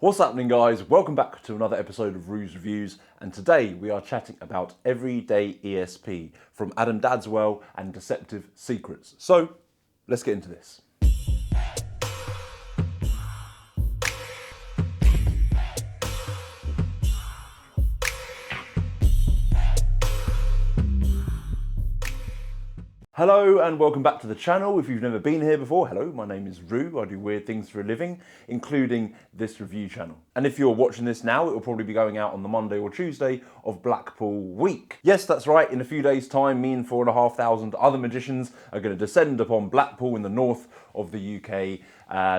What's happening, guys? Welcome back to another episode of Ruse Reviews, and today we are chatting about Everyday ESP from Adam Dadswell and Deceptive Secrets. So let's get into this. Hello and welcome back to the channel. If you've never been here before, hello, my name is Rue. I do weird things for a living, including this review channel. And if you're watching this now, it will probably be going out on the Monday or Tuesday of Blackpool week. Yes, that's right, in a few days' time, me and 4,500 other magicians are going to descend upon Blackpool in the north of the UK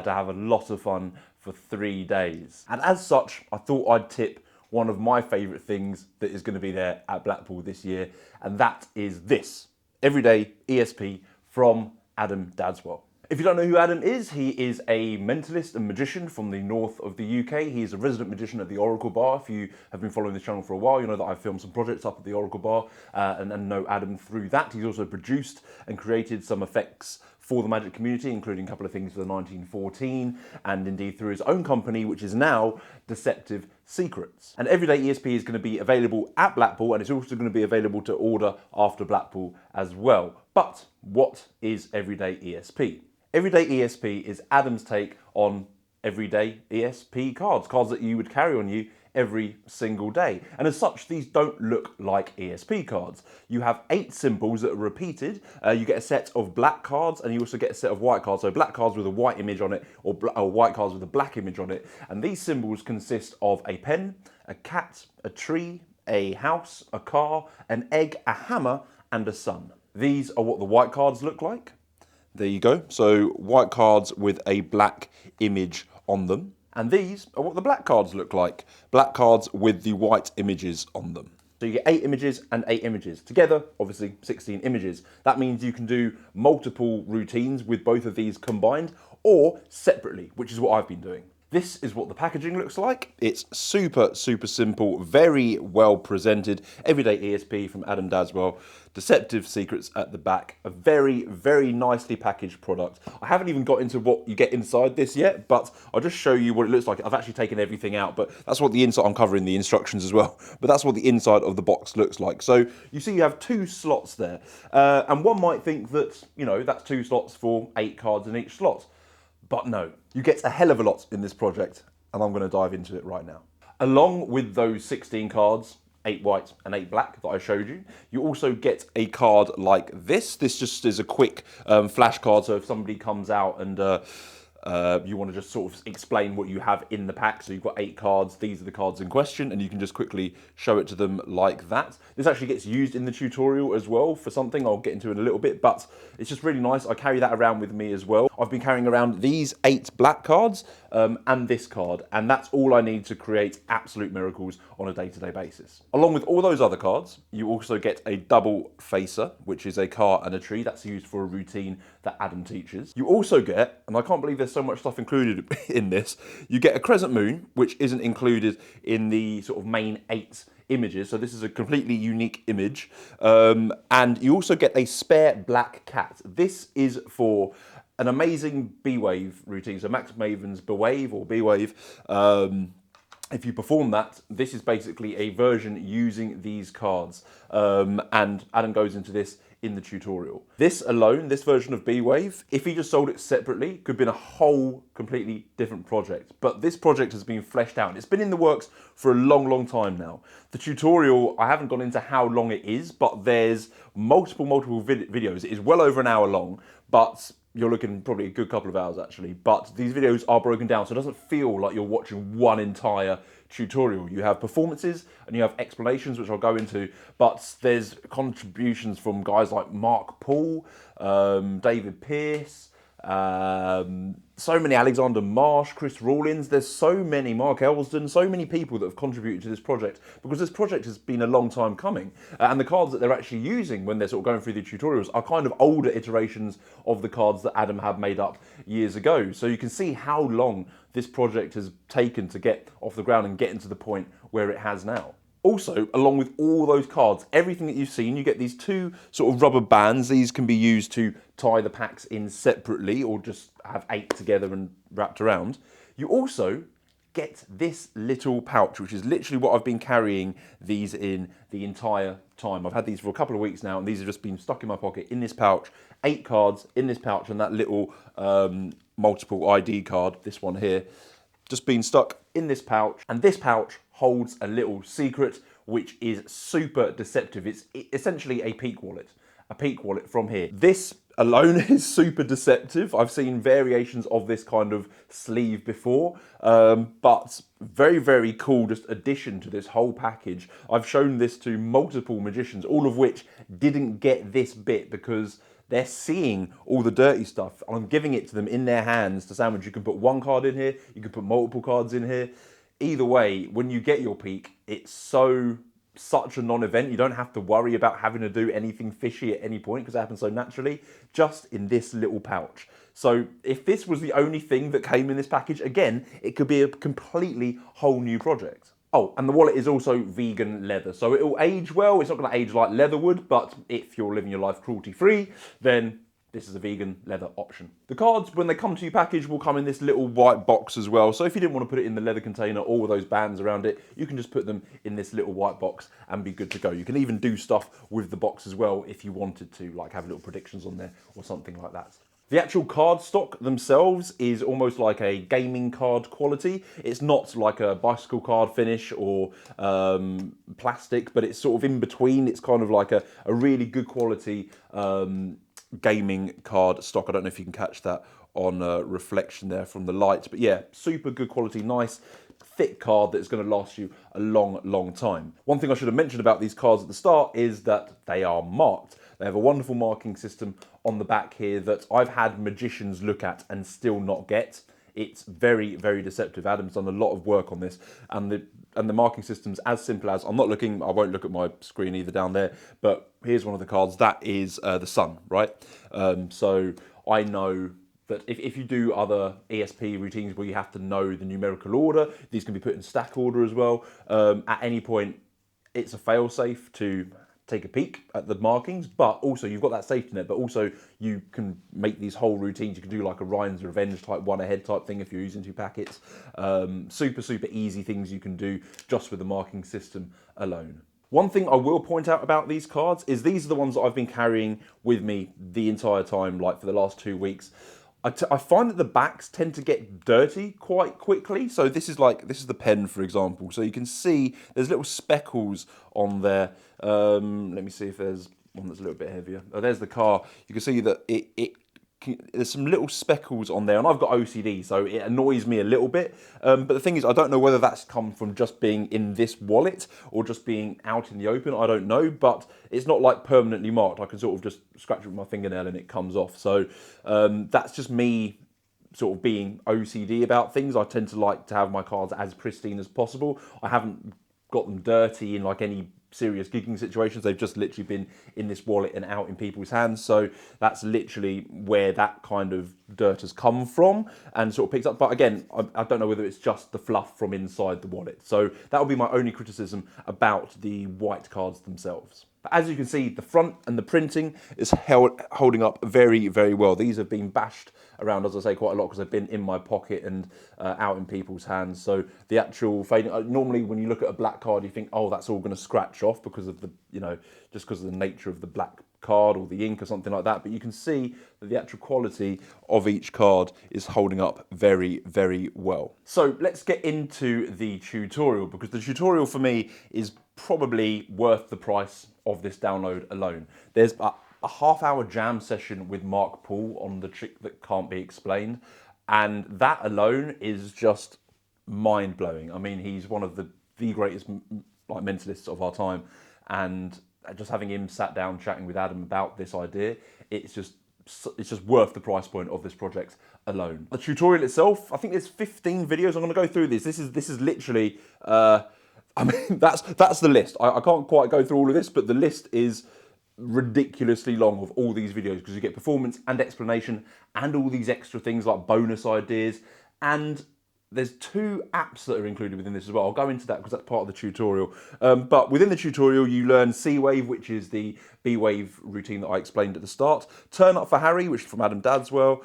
to have a lot of fun for 3 days. And as such, I thought I'd tip one of my favourite things that is going to be there at Blackpool this year, and that is this. Everyday ESP from Adam Dadswell. If you don't know who Adam is, he is a mentalist and magician from the north of the UK. He is a resident magician at the Oracle Bar. If you have been following this channel for a while, you know that I've filmed some projects up at the Oracle Bar and know Adam through that. He's also produced and created some effects for the magic community, including a couple of things for the 1914, and indeed through his own company, which is now Deceptive Secrets. And Everyday ESP is going to be available at Blackpool, and it's also going to be available to order after Blackpool as well. But what is Everyday ESP? Everyday ESP is Adam's take on everyday ESP cards that you would carry on you every single day. And as such, these don't look like ESP cards. You have 8 symbols that are repeated. You get a set of black cards, and you also get a set of white cards. So black cards with a white image on it, or white cards with a black image on it. And these symbols consist of a pen, a cat, a tree, a house, a car, an egg, a hammer, and a sun. These are what the white cards look like. There you go. So white cards with a black image on them. And these are what the black cards look like. Black cards with the white images on them. So you get 8 images and 8 images. Together, obviously, 16 images. That means you can do multiple routines with both of these combined or separately, which is what I've been doing. This is what the packaging looks like. It's super simple, very well presented. Everyday ESP from Adam Dadswell. Deceptive Secrets at the back. A very nicely packaged product. I haven't even got into what you get inside this yet, but I'll just show you what it looks like. I've actually taken everything out, but that's what the inside, I'm covering the instructions as well, but that's what the inside of the box looks like. So you see you have 2 slots there, and one might think that, you know, that's 2 slots for 8 cards in each slot. But no, you get a hell of a lot in this project, and I'm going to dive into it right now. Along with those 16 cards, 8 white and 8 black that I showed you, you also get a card like this. This just is a quick flash card, so if somebody comes out and you want to just sort of explain what you have in the pack. So you've got 8 cards, these are the cards in question, and you can just quickly show it to them like that. This actually gets used in the tutorial as well for something I'll get into in a little bit, but it's just really nice. I carry that around with me as well. I've been carrying around these 8 black cards and this card, and that's all I need to create absolute miracles on a day-to-day basis. Along with all those other cards, you also get a double facer, which is a car and a tree. That's used for a routine that Adam teaches. You also get, and I can't believe there's so much stuff included in this, you get a crescent moon, which isn't included in the sort of main 8 images, so this is a completely unique image, and you also get a spare black cat. This is for an amazing B-Wave routine, so Max Maven's B-Wave or B-Wave. If you perform that, this is basically a version using these cards, and Adam goes into this in the tutorial. This alone, this version of B-Wave, if he just sold it separately, could have been a whole completely different project. But this project has been fleshed out. It's been in the works for a long time now. The tutorial, I haven't gone into how long it is, but there's multiple videos. It is well over an hour long, but you're looking probably a good couple of hours actually. But these videos are broken down, so it doesn't feel like you're watching one entire tutorial. You have performances and you have explanations, which I'll go into, but there's contributions from guys like Mark Paul, David Pearce, so many, Alexander Marsh, Chris Rawlins, there's so many, Mark Elsden, so many people that have contributed to this project, because this project has been a long time coming, and the cards that they're actually using when they're sort of going through the tutorials are kind of older iterations of the cards that Adam had made up years ago. So you can see how long this project has taken to get off the ground and getting to the point where it has now. Also, along with all those cards, everything that you've seen, you get these 2 sort of rubber bands. These can be used to tie the packs in separately or just have 8 together and wrapped around. You also get this little pouch, which is literally what I've been carrying these in the entire time. I've had these for a couple of weeks now, and these have just been stuck in my pocket in this pouch. 8 cards in this pouch, and that little multiple ID card, this one here, just been stuck in this pouch. And this pouch holds a little secret, which is super deceptive. It's essentially a peak wallet from here. This alone is super deceptive. I've seen variations of this kind of sleeve before, but very, very cool just addition to this whole package. I've shown this to multiple magicians, all of which didn't get this bit because they're seeing all the dirty stuff. I'm giving it to them in their hands to sandwich. You can put 1 card in here, you can put multiple cards in here. Either way, when you get your peak, it's such a non-event. You don't have to worry about having to do anything fishy at any point because it happens so naturally, just in this little pouch. So if this was the only thing that came in this package, again, it could be a completely whole new project. Oh, and the wallet is also vegan leather, so it'll age well. It's not going to age like leather would, but if you're living your life cruelty-free, then this is a vegan leather option. The cards, when they come to you packaged, will come in this little white box as well. So if you didn't want to put it in the leather container or with those bands around it, you can just put them in this little white box and be good to go. You can even do stuff with the box as well if you wanted to, like have little predictions on there or something like that. The actual card stock themselves is almost like a gaming card quality. It's not like a bicycle card finish or plastic, but it's sort of in between. It's kind of like a really good quality gaming card stock. I don't know if you can catch that on reflection there from the light, but yeah, super good quality, nice thick card that's going to last you a long time. One thing I should have mentioned about these cards at the start is that they are marked. They have a wonderful marking system on the back here that I've had magicians look at and still not get. It's very, very deceptive. Adam's done a lot of work on this, and the marking system's as simple as, I'm not looking, I won't look at my screen either down there, but here's one of the cards. That is the sun, right? So I know that if you do other ESP routines where you have to know the numerical order, these can be put in stack order as well. At any point, it's a fail-safe to take a peek at the markings, but also you've got that safety net, but also you can make these whole routines. You can do like a Ryan's Revenge type 1 ahead type thing if you're using 2 packets. Super easy things you can do just with the marking system alone. One thing I will point out about these cards is these are the ones that I've been carrying with me the entire time, like for the last 2 weeks. I find that the backs tend to get dirty quite quickly. So this is the pen, for example. So you can see there's little speckles on there. Let me see if there's one that's a little bit heavier. Oh, there's the car. You can see that there's some little speckles on there, and I've got OCD, so it annoys me a little bit. But the thing is, I don't know whether that's come from just being in this wallet or just being out in the open. I don't know, but it's not like permanently marked. I can sort of just scratch it with my fingernail and it comes off. So that's just me sort of being OCD about things. I tend to like to have my cards as pristine as possible. I haven't got them dirty in like any serious gigging situations. They've just literally been in this wallet and out in people's hands. So that's literally where that kind of dirt has come from and sort of picks up. But again, I don't know whether it's just the fluff from inside the wallet. So that would be my only criticism about the white cards themselves. But as you can see, the front and the printing is holding up very, very well. These have been bashed around, as I say, quite a lot because they've been in my pocket and out in people's hands. So the actual fading, normally when you look at a black card, you think, oh, that's all going to scratch off because of the, just because of the nature of the black card or the ink or something like that. But you can see that the actual quality of each card is holding up very, very well. So let's get into the tutorial, because the tutorial for me is probably worth the price of this download alone. There's a half-hour jam session with Mark Paul on the trick that can't be explained, and that alone is just mind-blowing. I mean, he's one of the greatest mentalists of our time, and just having him sat down chatting with Adam about this idea, it's just worth the price point of this project alone. The tutorial itself, I think there's 15 videos. I'm going to go through this. This is literally, I mean, that's the list. I can't quite go through all of this, but the list is ridiculously long of all these videos, because you get performance and explanation and all these extra things like bonus ideas, and there's 2 apps that are included within this as well. I'll go into that because that's part of the tutorial. But within the tutorial, you learn C-Wave, which is the B-Wave routine that I explained at the start. Turn Up for Harry, which is from Adam Dadswell.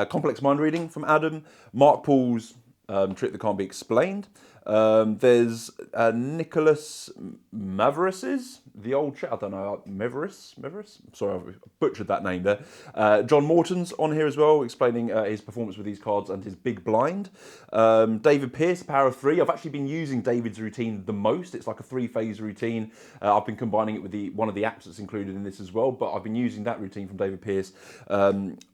Complex Mind Reading from Adam. Mark Paul's trick that can't be explained. There's Nicholas Maveris's, the old chap, I don't know, Maveris? Sorry, I butchered that name there. John Morton's on here as well, explaining his performance with these cards and his big blind. David Pearce, Power of Three. I've actually been using David's routine the most. It's like a 3-phase routine. I've been combining it with one of the apps that's included in this as well, but I've been using that routine from David Pearce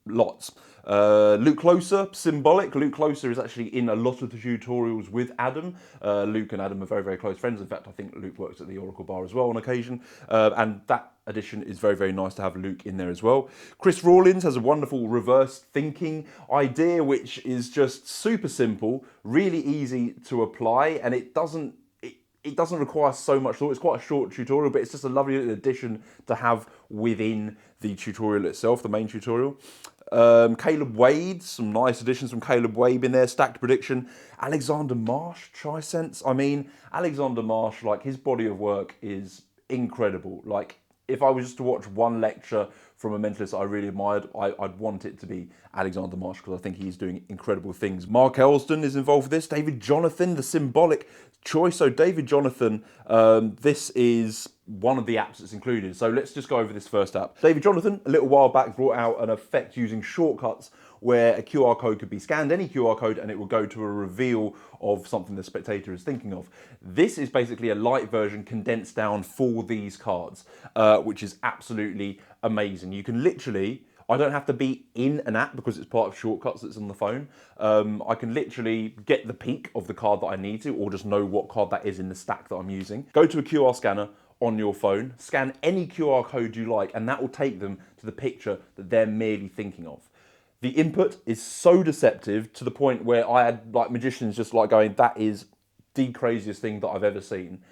lots. Luke Closer, Symbolic. Luke Closer is actually in a lot of the tutorials with Adam. Luke and Adam are very, very close friends. In fact, I think Luke works at the Oracle Bar as well on occasion. And that edition is very, very nice to have Luke in there as well. Chris Rawlins has a wonderful reverse thinking idea, which is just super simple, really easy to apply, and it doesn't require so much thought. It's quite a short tutorial, but it's just a lovely little addition to have within the tutorial itself, the main tutorial. Caleb Wade, some nice additions from Caleb Wade in there. Stacked Prediction. Alexander Marsh, Trisense. I mean, Alexander Marsh, like, his body of work is incredible. Like, if I was just to watch one lecture from a mentalist I really admired, I'd want it to be Alexander Marsh, because I think he's doing incredible things. Mark Elston is involved with this. David Jonathan, the Symbolic choice. So David Jonathan, this is one of the apps that's included. So let's just go over this first app. David Jonathan, a little while back, brought out an effect using shortcuts where a QR code could be scanned, any QR code, and it will go to a reveal of something the spectator is thinking of. This is basically a light version condensed down for these cards, which is absolutely amazing. You can literally, I don't have to be in an app because it's part of shortcuts that's on the phone. I can literally get the peak of the card that I need to, or just know what card that is in the stack that I'm using. Go to a QR scanner on your phone, scan any QR code you like, and that will take them to the picture that they're merely thinking of. The input is so deceptive to the point where I had like magicians just like going, that is the craziest thing that I've ever seen.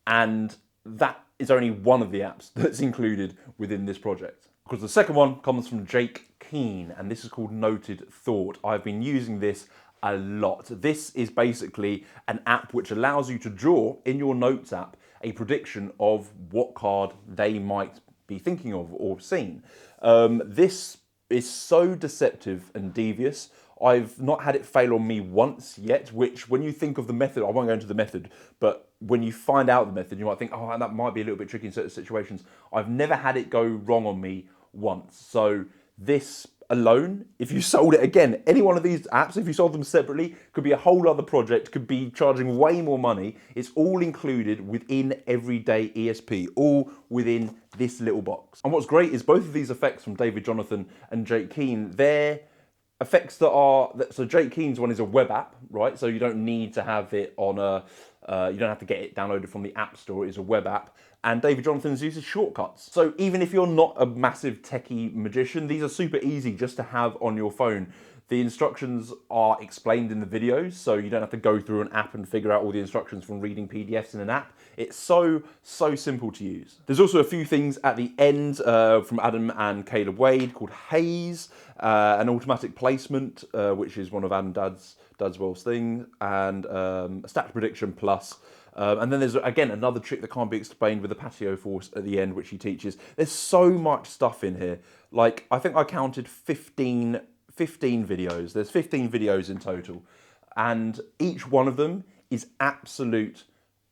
And that is only one of the apps that's included within this project. Because the second one comes from Jake Keane, and this is called Noted Thought. I've been using this a lot. This is basically an app which allows you to draw in your notes app a prediction of what card they might be thinking of or seen. This is so deceptive and devious. I've not had it fail on me once yet, which when you think of the method, I won't go into the method, but when you find out the method, you might think, oh, that might be a little bit tricky in certain situations. I've never had it go wrong on me once. So this alone, if you sold it, again, any one of these apps, if you sold them separately, could be a whole other project, could be charging way more money. It's all included within Everyday ESP, all within this little box. And what's great is both of these effects from David Jonathan and Jake Keane, they're effects that are, so Jake Keane's one is a web app, right? So you don't need to have it on you don't have to get it downloaded from the App Store, it is a web app. And David Jonathan's uses shortcuts. So even if you're not a massive techie magician, these are super easy just to have on your phone. The instructions are explained in the videos, so you don't have to go through an app and figure out all the instructions from reading PDFs in an app. It's so simple to use. There's also a few things at the end from Adam and Caleb Wade called Haze, an automatic placement, which is one of Adam Dadswell's thing, and a stacked prediction plus. And then there's, again, another trick that can't be explained with the patio force at the end, which he teaches. There's so much stuff in here. Like, I think I counted 15 videos. There's 15 videos in total. And each one of them is absolute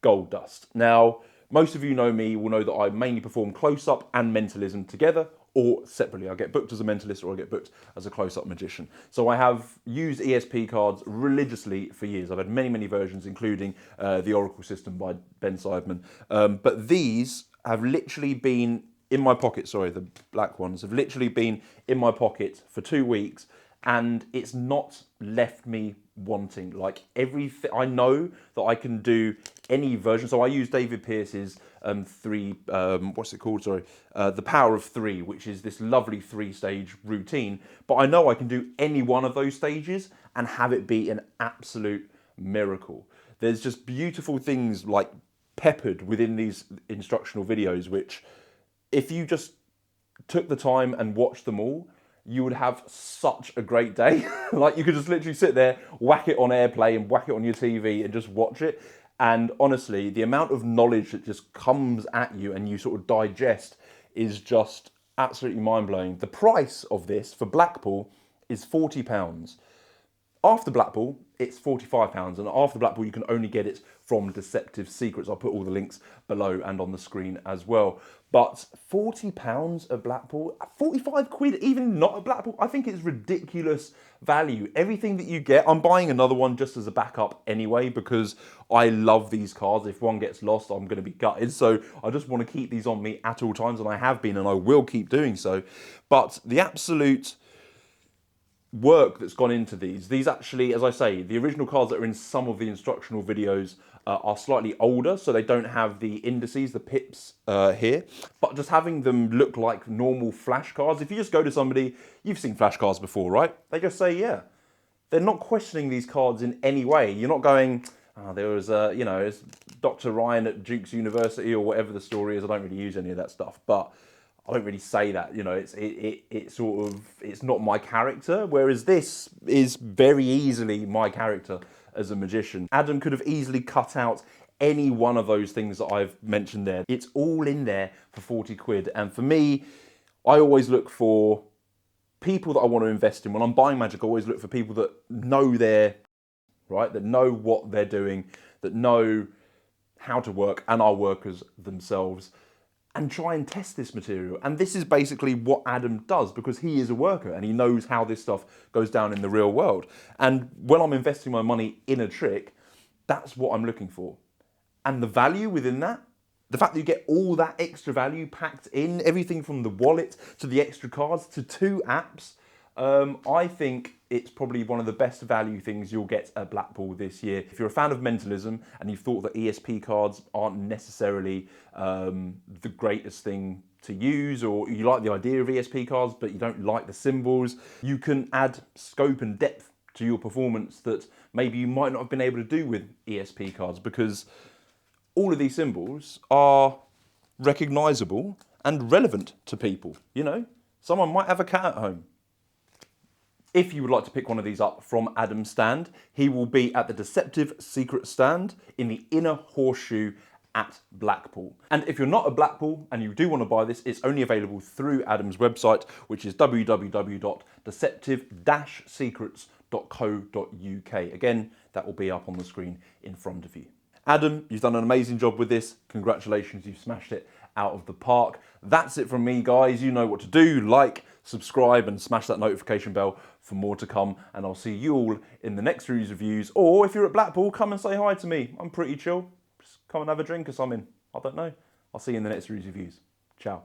gold dust. Now, most of you know me, will know that I mainly perform close-up and mentalism together, or separately. I get booked as a mentalist or I get booked as a close-up magician. So I have used ESP cards religiously for years. I've had many versions, including the Oracle system by Ben Seidman. But these have literally been in my pocket, sorry, the black ones have literally been in my pocket for 2 weeks, and it's not left me wanting. Like, everything, I know that I can do any version. So I use David Pearce's what's it called? Sorry, the Power of Three, which is this lovely 3-stage routine. But I know I can do any one of those stages and have it be an absolute miracle. There's just beautiful things like peppered within these instructional videos, which if you just took the time and watched them all, you would have such a great day. Like, you could just literally sit there, whack it on AirPlay and whack it on your TV and just watch it. And honestly, the amount of knowledge that just comes at you and you sort of digest is just absolutely mind-blowing. The price of this for Blackpool is £40. After Blackpool, it's £45, and after Blackpool you can only get it from Deceptive Secrets. I'll put all the links below and on the screen as well. But £40 at Blackpool, 45 quid, even not at Blackpool, I think it's ridiculous value. Everything that you get, I'm buying another one just as a backup anyway, because I love these cards. If one gets lost, I'm going to be gutted. So I just want to keep these on me at all times, and I have been, and I will keep doing so. But the absolute work that's gone into these actually, as I say, the original cards that are in some of the instructional videos are slightly older, so they don't have the indices, the pips here, but just having them look like normal flash cards. If you just go to somebody, you've seen flash cards before, right? They just say, yeah. They're not questioning these cards in any way. You're not going, oh, there was you know, it's Dr. Ryan at Duke's University or whatever the story is. I don't really use any of that stuff, but I don't really say that, you know, it's sort of, it's not my character, whereas this is very easily my character as a magician. Adam could have easily cut out any one of those things that I've mentioned there. It's all in there for 40 quid. And for me, I always look for people that I want to invest in. When I'm buying magic, I always look for people that know right, that know what they're doing, that know how to work and are workers themselves, and try and test this material. And this is basically what Adam does, because he is a worker and he knows how this stuff goes down in the real world. And when I'm investing my money in a trick, that's what I'm looking for. And the value within that, the fact that you get all that extra value packed in, everything from the wallet to the extra cards to 2 apps, I think it's probably one of the best value things you'll get at Blackpool this year. If you're a fan of mentalism and you thought that ESP cards aren't necessarily the greatest thing to use, or you like the idea of ESP cards but you don't like the symbols, you can add scope and depth to your performance that maybe you might not have been able to do with ESP cards, because all of these symbols are recognisable and relevant to people. You know, someone might have a cat at home. If you would like to pick one of these up from Adam's stand, he will be at the Deceptive Secret stand in the inner horseshoe at Blackpool. And if you're not at Blackpool and you do want to buy this, it's only available through Adam's website, which is www.deceptive-secrets.co.uk. Again, that will be up on the screen in front of you. Adam, you've done an amazing job with this. Congratulations, you've smashed it out of the park. That's it from me, guys. You know what to do. Like, subscribe, and smash that notification bell for more to come. And I'll see you all in the next series of reviews. Or if you're at Blackpool, come and say hi to me. I'm pretty chill. Just come and have a drink or something. I don't know. I'll see you in the next series of reviews. Ciao.